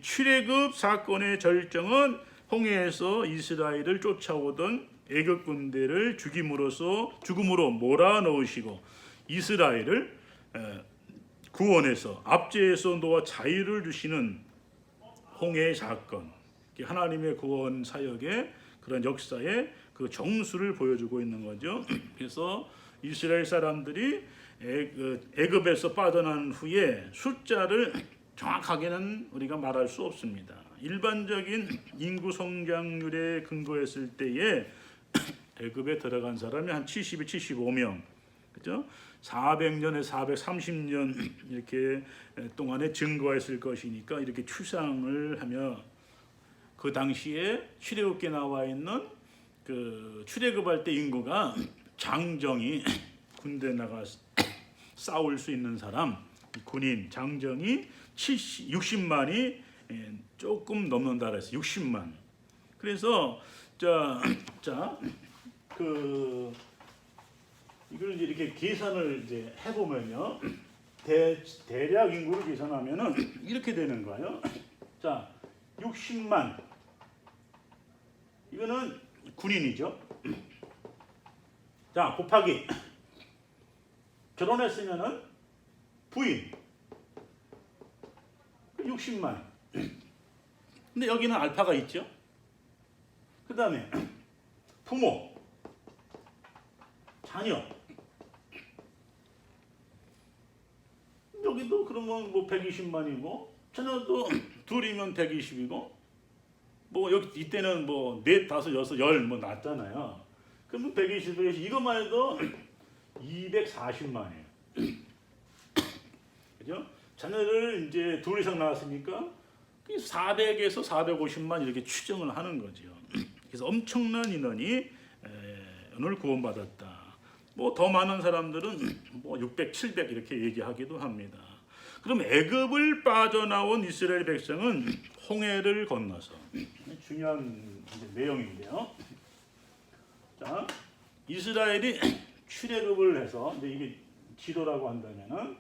출애굽 사건의 절정은 홍해에서 이스라엘을 쫓아오던 애굽 군대를 죽음으로 몰아넣으시고 이스라엘을 구원해서 압제에서 놓아 자유를 주시는 홍해의 사건, 하나님의 구원 사역의 그런 역사의 그 정수를 보여주고 있는 거죠. 그래서 이스라엘 사람들이 애굽에서 빠져난 후에 숫자를 정확하게는 우리가 말할 수 없습니다. 일반적인 인구 성장률에 근거했을 때에 애굽에 들어간 사람이 한 70에 75명, 그죠? 400년에 430년 이렇게 동안에 증거했을 것이니까 이렇게 추상을 하며 그 당시에 출애굽기에 나와 있는 그 출애굽할 때 인구가 장정이 군대 나가 싸울 수 있는 사람 군인 장정이 60만이 조금 넘는다 그랬어요. 60만. 그래서 그 이걸 이제 이렇게 계산을 이제 해보면요, 대략 인구를 계산하면은 이렇게 되는 거예요. 자, 60만. 이거는 군인이죠. 자, 곱하기 결혼했으면은 부인 60만. 근데 여기는 알파가 있죠. 그 다음에 부모, 자녀. 여기도 그러면 뭐 120만이고 자녀도 둘이면 120이고 뭐 여기 이때는 뭐 넷, 다섯, 여섯, 열 뭐 났잖아요. 그러면 120, 이것만 해도 240만이에요. 그죠? 자녀를 이제 둘 이상 낳았으니까 400에서 450만 이렇게 추정을 하는 거죠. 그래서 엄청난 인원이 오늘 구원받았다. 뭐 더 많은 사람들은 뭐 600, 700 이렇게 얘기하기도 합니다. 그럼 애굽을 빠져나온 이스라엘 백성은 홍해를 건너서 중요한 내용인데요. 자, 이스라엘이 출애굽을 해서 이제 이게 지도라고 한다면은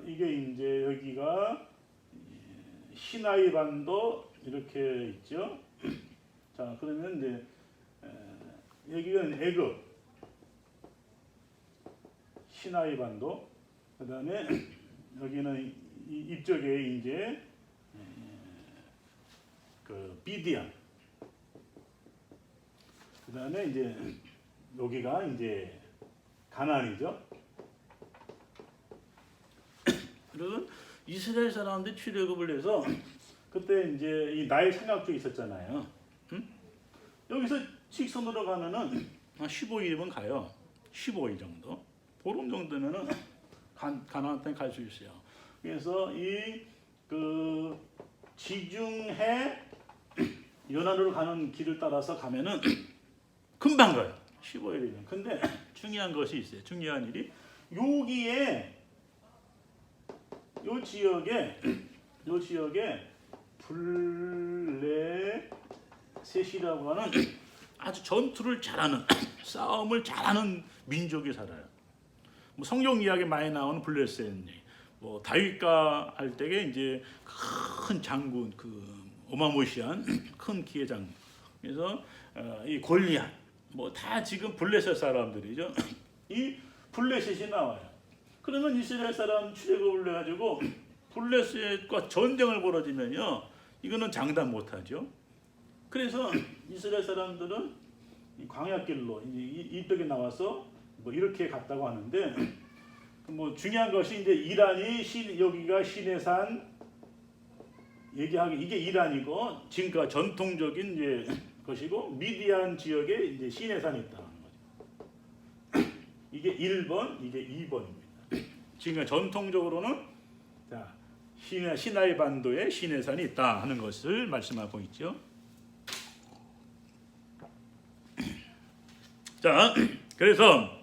이게 이제 여기가 시나이 반도 이렇게 있죠. 자, 그러면 이제 여기가 애굽 시나이 반도, 그다음에 여기는 이쪽에 이제 그 비디안, 그다음에 이제 여기가 이제 가나안이죠. 그리고 이스라엘 사람들이 출애굽을 해서 그때 이제 이 나일 삼각조 있었잖아요. 응? 여기서 직선으로 가면은 한 15일이면 가요. 15일 정도. 보름 정도면은 가나안 땅에 갈 수 있어요. 그래서 이 그 지중해 연안으로 가는 길을 따라서 가면은 금방 가요. 15일이면. 근데 중요한 것이 있어요. 중요한 일이 여기에 요 지역에 블레셋이라고 하는 아주 전투를 잘하는 싸움을 잘하는 민족이 살아요. 뭐 성경 이야기 많이 나오는 블레셋, 뭐 다윗과 할 때에 이제 큰 장군, 그 어마무시한 큰 기의 장군. 그래서 이 골리앗, 뭐 다 지금 블레셋 사람들이죠. 이 블레셋이 나와요. 그러면 이스라엘 사람 출애굽을 해가지고 블레셋과 전쟁을 벌어지면요, 이거는 장담 못하죠. 그래서 이스라엘 사람들은 이 광야길로 이쪽에 나와서 뭐 이렇게 갔다고 하는데, 뭐 중요한 것이 이제 이란이 여기가 시내산 얘기하기, 이게 이란이고 지금까지 전통적인 이제 것이고, 미디안 지역에 이제 시내산이 있다는 거죠. 이게 1번, 이게 2번입니다. 지금 전통적으로는 자, 시나이 반도에 시내산이 있다 하는 것을 말씀하고 있죠. 자, 그래서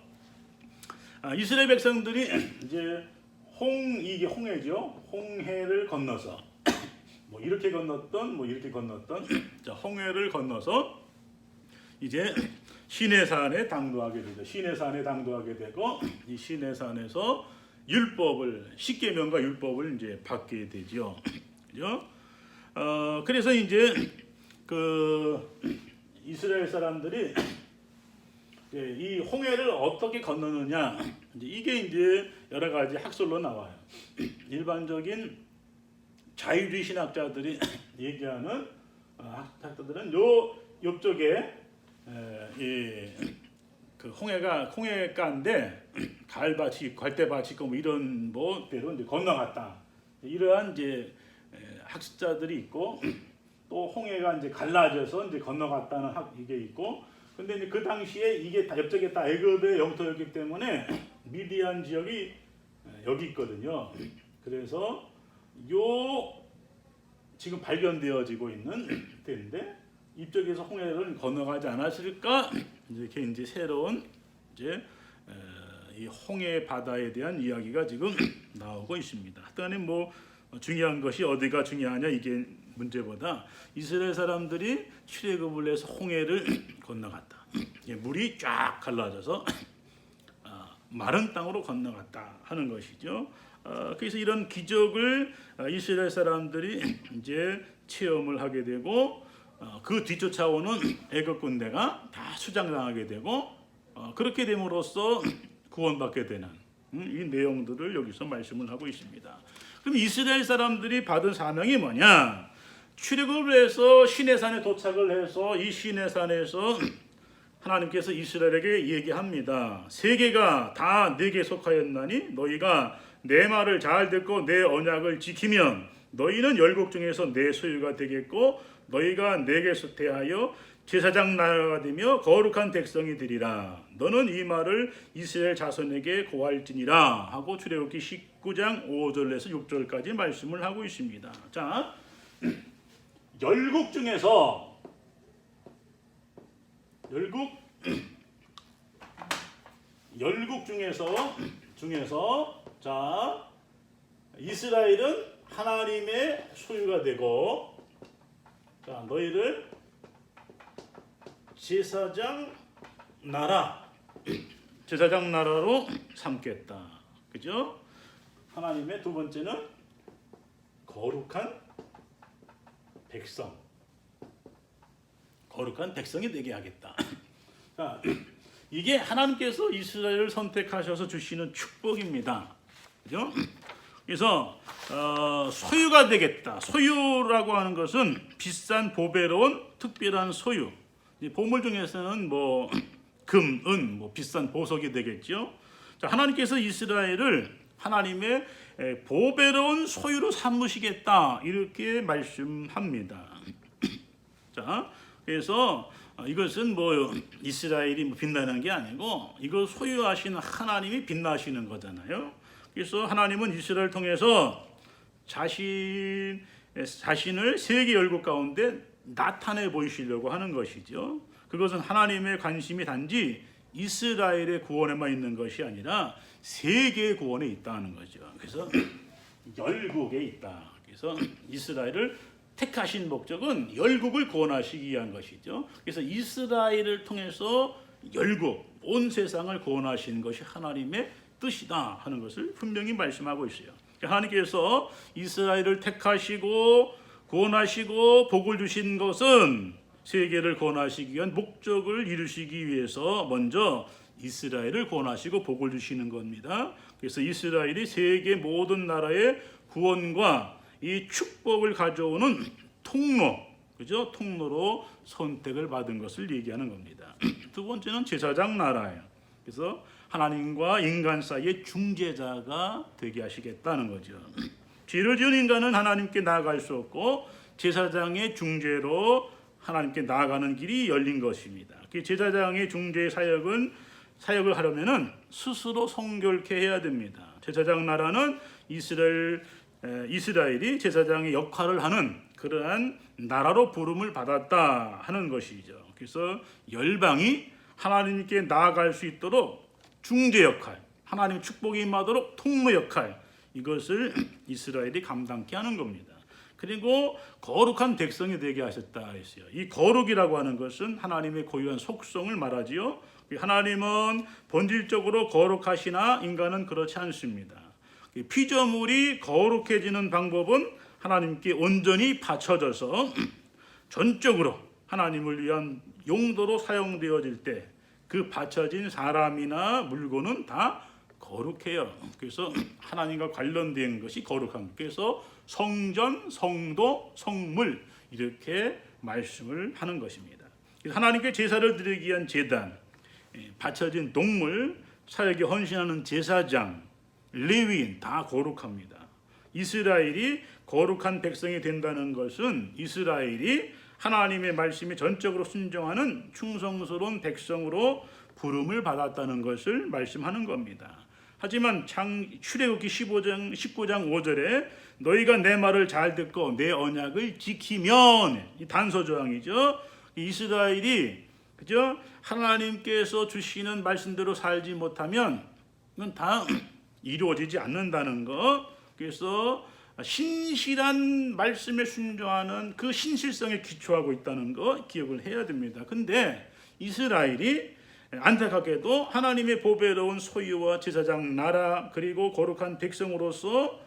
이스라엘 백성들이 이제 이게 홍해죠. 홍해를 건너서 뭐 이렇게 건넜던, 뭐 이렇게 건넜던, 자, 홍해를 건너서 이제 시내산에 당도하게 되죠. 시내산에 당도하게 되고, 이 시내산에서 율법을, 십계명과 율법을 이제 받게 되죠. 그죠? 그래서 이제 그 이스라엘 사람들이 이 홍해를 어떻게 건너느냐, 이게 이제 여러 가지 학설로 나와요. 일반적인 자유주의 신학자들이 얘기하는 학자들은 요 옆쪽에 그 홍해가인데 갈대밭이 있고 뭐 이런 뭐 대로 이제 건너갔다, 이러한 이제 학습자들이 있고, 또 홍해가 이제 갈라져서 이제 건너갔다는 이게 있고. 근데 이제 그 당시에 이게 다 옆쪽에 다 애굽의 영토였기 때문에 미디안 지역이 여기 있거든요. 그래서 요 지금 발견되어지고 있는 데인데, 이쪽에서 홍해를 건너가지 않았을까? 이렇게 이제 새로운 이제 이 홍해 바다에 대한 이야기가 지금 나오고 있습니다. 하여튼 뭐 중요한 것이 어디가 중요하냐, 이게 문제보다 이스라엘 사람들이 출애굽을 해서 홍해를 건너갔다. 물이 쫙 갈라져서 마른 땅으로 건너갔다 하는 것이죠. 그래서 이런 기적을 이스라엘 사람들이 이제 체험을 하게 되고, 그 뒤쫓아오는 애굽 군대가 다 수장당하게 되고, 그렇게 됨으로써 구원받게 되는 이 내용들을 여기서 말씀을 하고 있습니다. 그럼 이스라엘 사람들이 받은 사명이 뭐냐? 출애굽을 해서 시내산에 도착을 해서 이 시내산에서 하나님께서 이스라엘에게 얘기합니다. 세계가 다 내게 속하였나니 너희가 내 말을 잘 듣고 내 언약을 지키면 너희는 열국 중에서 내 소유가 되겠고, 너희가 내게 대하여 제사장 나라가 되며 거룩한 백성이 되리라. 너는 이 말을 이스라엘 자손에게 고할지니라 하고 출애굽기 19장 5절에서 6절까지 말씀을 하고 있습니다. 자, 열국 중에서 중에서 자, 이스라엘은 하나님의 소유가 되고, 자, 너희를 제사장 나라로 삼겠다. 그죠? 하나님의 두 번째는 거룩한 백성이 되게 하겠다. 자, 이게 하나님께서 이스라엘을 선택하셔서 주시는 축복입니다. 그죠? 그래서 소유가 되겠다. 소유라고 하는 것은 비싼 보배로운 특별한 소유. 보물 중에서는 뭐 금, 은, 뭐 비싼 보석이 되겠죠. 자, 하나님께서 이스라엘을 하나님의 보배로운 소유로 삼으시겠다, 이렇게 말씀합니다. 자, 그래서 이것은 뭐 이스라엘이 뭐 빛나는 게 아니고, 이걸 소유하시는 하나님이 빛나시는 거잖아요. 그래서 하나님은 이스라엘을 통해서 자신을 세계 열국 가운데 나타내 보이시려고 하는 것이죠. 그것은 하나님의 관심이 단지 이스라엘의 구원에만 있는 것이 아니라 세계 구원에 있다는 거죠. 그래서 열국에 있다. 그래서 이스라엘을 택하신 목적은 열국을 구원하시기 위한 것이죠. 그래서 이스라엘을 통해서 열국, 온 세상을 구원하시는 것이 하나님의 뜻이다 하는 것을 분명히 말씀하고 있어요. 하나님께서 이스라엘을 택하시고 구원하시고 복을 주신 것은 세계를 구원하시기 위한 목적을 이루시기 위해서 먼저 이스라엘을 구원하시고 복을 주시는 겁니다. 그래서 이스라엘이 세계 모든 나라의 구원과 이 축복을 가져오는 통로, 그죠? 통로로 선택을 받은 것을 얘기하는 겁니다. 두 번째는 제사장 나라예요. 그래서 하나님과 인간 사이의 중재자가 되게 하시겠다는 거죠. 죄를 지은 인간은 하나님께 나아갈 수 없고 제사장의 중재로 하나님께 나아가는 길이 열린 것입니다. 제사장의 중재 사역을 하려면은 스스로 성결케 해야 됩니다. 제사장 나라는 이스라엘이 제사장의 역할을 하는 그러한 나라로 부름을 받았다 하는 것이죠. 그래서 열방이 하나님께 나아갈 수 있도록 중재 역할, 하나님의 축복이 임하도록 통로 역할, 이것을 이스라엘이 감당케 하는 겁니다. 그리고 거룩한 백성이 되게 하셨다 했어요. 이 거룩이라고 하는 것은 하나님의 고유한 속성을 말하지요. 하나님은 본질적으로 거룩하시나 인간은 그렇지 않습니다. 피조물이 거룩해지는 방법은 하나님께 온전히 바쳐져서 전적으로 하나님을 위한 용도로 사용되어질 때 그 바쳐진 사람이나 물건은 다 거룩해요. 그래서 하나님과 관련된 것이 거룩한. 그래서 성전, 성도, 성물 이렇게 말씀을 하는 것입니다. 하나님께 제사를 드리기 위한 제단, 바쳐진 동물, 사역에 헌신하는 제사장, 레위인 다 거룩합니다. 이스라엘이 거룩한 백성이 된다는 것은 이스라엘이 하나님의 말씀에 전적으로 순종하는 충성스러운 백성으로 부름을 받았다는 것을 말씀하는 겁니다. 하지만 출애굽기 19장 5절에 너희가 내 말을 잘 듣고 내 언약을 지키면, 이 단서 조항이죠. 이스라엘이 그죠? 하나님께서 주시는 말씀대로 살지 못하면 이건 다 이루어지지 않는다는 것. 그래서 신실한 말씀에 순종하는 그 신실성에 기초하고 있다는 거 기억을 해야 됩니다. 근데 이스라엘이 안타깝게도 하나님의 보배로운 소유와 제사장 나라 그리고 거룩한 백성으로서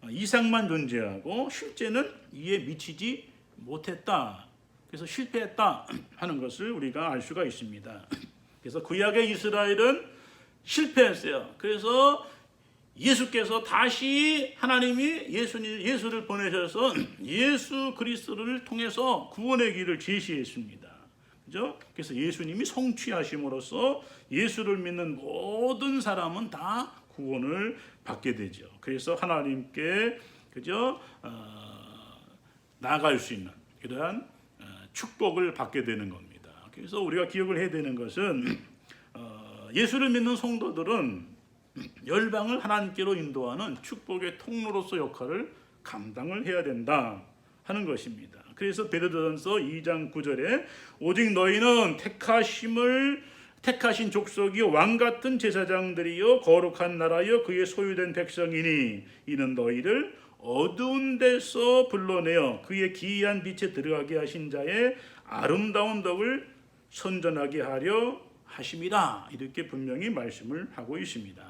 이상만 존재하고 실제는 이에 미치지 못했다. 그래서 실패했다 하는 것을 우리가 알 수가 있습니다. 그래서 구약의 이스라엘은 실패했어요. 그래서 예수께서 다시 하나님이 예수를 보내셔서 예수 그리스도를 통해서 구원의 길을 제시했습니다. 그죠? 그래서 예수님이 성취하심으로써 예수를 믿는 모든 사람은 다 구원을 받게 되죠. 그래서 하나님께 그죠? 나아갈 수 있는 그러한 축복을 받게 되는 겁니다. 그래서 우리가 기억을 해야 되는 것은 예수를 믿는 성도들은 열방을 하나님께로 인도하는 축복의 통로로서 역할을 감당을 해야 된다 하는 것입니다. 그래서 베드로전서 2장 9절에 오직 너희는 택하신 족속이요 왕 같은 제사장들이요 거룩한 나라요 그의 소유된 백성이니 이는 너희를 어두운 데서 불러내어 그의 기이한 빛에 들어가게 하신 자의 아름다운 덕을 선전하게 하려 하심이라. 이렇게 분명히 말씀을 하고 있습니다.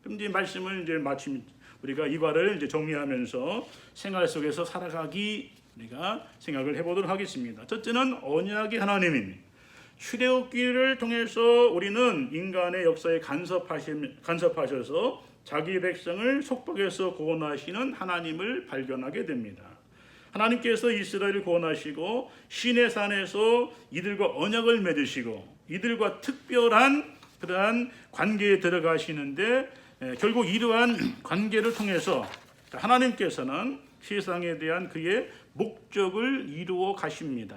그럼 이제 말씀을 이제 마침 우리가 이과를 이제 정리하면서 생활 속에서 살아가기 우리가 생각을 해보도록 하겠습니다. 첫째는 언약의 하나님입니다. 출애굽기를 통해서 우리는 인간의 역사에 간섭하셔서 자기 백성을 속박에서 구원하시는 하나님을 발견하게 됩니다. 하나님께서 이스라엘을 구원하시고 시내산에서 이들과 언약을 맺으시고 이들과 특별한 그러한 관계에 들어가시는데 결국 이러한 관계를 통해서 하나님께서는 세상에 대한 그의 목적을 이루어 가십니다.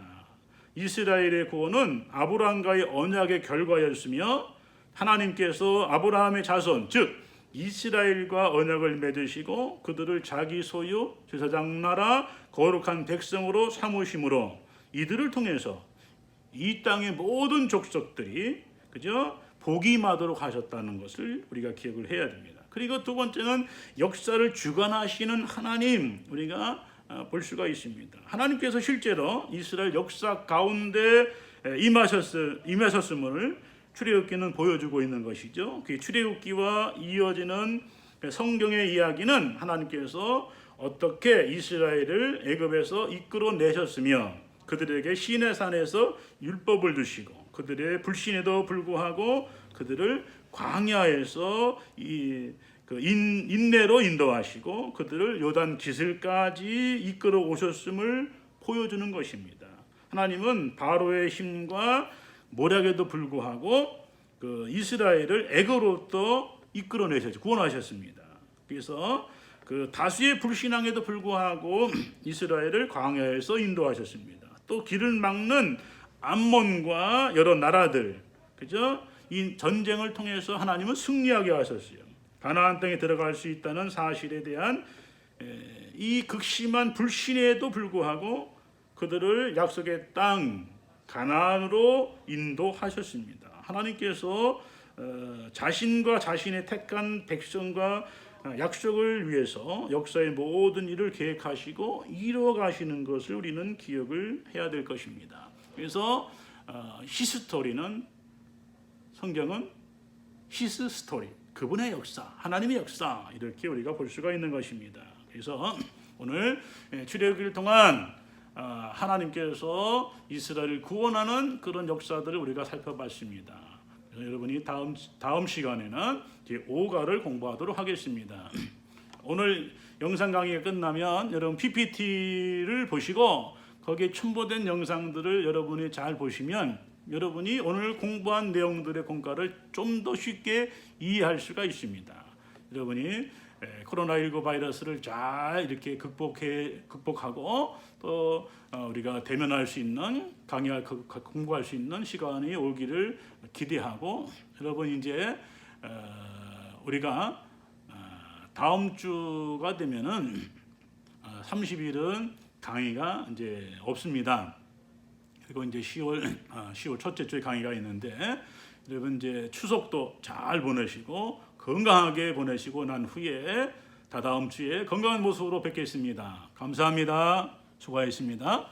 이스라엘의 구원은 아브라함과의 언약의 결과였으며 하나님께서 아브라함의 자손 즉 이스라엘과 언약을 맺으시고 그들을 자기 소유 제사장 나라 거룩한 백성으로 삼으심으로 이들을 통해서 이 땅의 모든 족속들이 그죠? 복이 임하도록 하셨다는 것을 우리가 기억을 해야 됩니다. 그리고 두 번째는 역사를 주관하시는 하나님 우리가 볼 수가 있습니다. 하나님께서 실제로 이스라엘 역사 가운데 임하셨음을 출애굽기는 보여주고 있는 것이죠. 그 출애굽기와 이어지는 성경의 이야기는 하나님께서 어떻게 이스라엘을 애굽에서 이끌어내셨으며 그들에게 시내산에서 율법을 주시고 그들의 불신에도 불구하고 그들을 광야에서 인내로 인도하시고 그들을 요단 기슭까지 이끌어 오셨음을 보여주는 것입니다. 하나님은 바로의 힘과 모략에도 불구하고 그 이스라엘을 애굽으로부터 이끌어내셨죠. 구원하셨습니다. 그래서 그 다수의 불신앙에도 불구하고 이스라엘을 광야에서 인도하셨습니다. 또 길을 막는 암몬과 여러 나라들, 그죠? 이 전쟁을 통해서 하나님은 승리하게 하셨어요. 가나안 땅에 들어갈 수 있다는 사실에 대한 이 극심한 불신에도 불구하고 그들을 약속의 땅 가나안으로 인도하셨습니다. 하나님께서 자신과 자신의 택한 백성과 약속을 위해서 역사의 모든 일을 계획하시고 이루어가시는 것을 우리는 기억을 해야 될 것입니다. 그래서 히스토리는 성경은 히스 스토리, 그분의 역사, 하나님의 역사 이렇게 우리가 볼 수가 있는 것입니다. 그래서 오늘 출애굽기를 통한 하나님께서 이스라엘을 구원하는 그런 역사들을 우리가 살펴봤습니다. 여러분이 다음 시간에는 이제 5가를 공부하도록 하겠습니다. 오늘 영상 강의가 끝나면 여러분 PPT를 보시고 거기에 첨부된 영상들을 여러분이 잘 보시면 여러분이 오늘 공부한 내용들의 공과를 좀 더 쉽게 이해할 수가 있습니다. 여러분이 코로나19 바이러스를 잘 이렇게 극복하고 또 우리가 대면할 수 있는 공부할 수 있는 시간이 오기를 기대하고 여러분 이제 우리가 다음 주가 되면은 30일은 강의가 이제 없습니다. 그리고 이제 10월 첫째 주에 강의가 있는데 여러분 이제 추석도 잘 보내시고 건강하게 보내시고 난 후에 다다음 주에 건강한 모습으로 뵙겠습니다. 감사합니다. 수고하셨습니다.